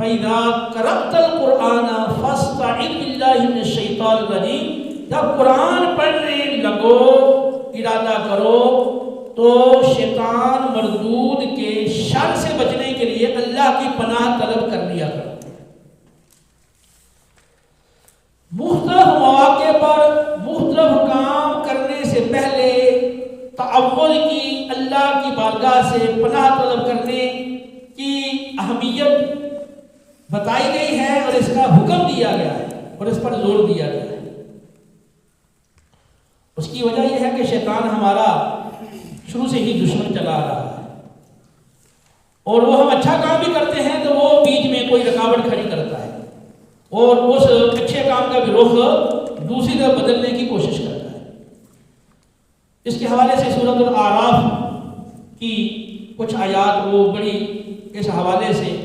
فَإِذَا قَرَأْتَ الْقُرْآنَ فَاسْتَعِذْ بِاللَّهِ مِنَ الشَّيْطَانِ الرَّجِيمِ، جب قرآن پڑھنے لگو ارادہ کرو تو شیطان مردود کے شر سے بچنے کے لیے اللہ کی پناہ طلب کر لیا کرو۔ مختلف مواقع پر مختلف کام کرنے سے پہلے تعوذ کی، اللہ کی بارگاہ سے پناہ طلب کرنے کی اہمیت بتائی گئی ہے اور اس کا حکم دیا گیا ہے اور اس پر زور دیا گیا ہے۔ اس کی وجہ یہ ہے کہ شیطان ہمارا شروع سے ہی دشمن چلا رہا ہے، اور وہ ہم اچھا کام بھی کرتے ہیں تو وہ بیچ میں کوئی رکاوٹ کھڑی کرتا ہے اور اس اچھے کام کا بھی رخ دوسری طرف بدلنے کی کوشش کرتا ہے۔ اس کے حوالے سے سورۃ الاعراف کی کچھ آیات وہ بڑی اس حوالے سے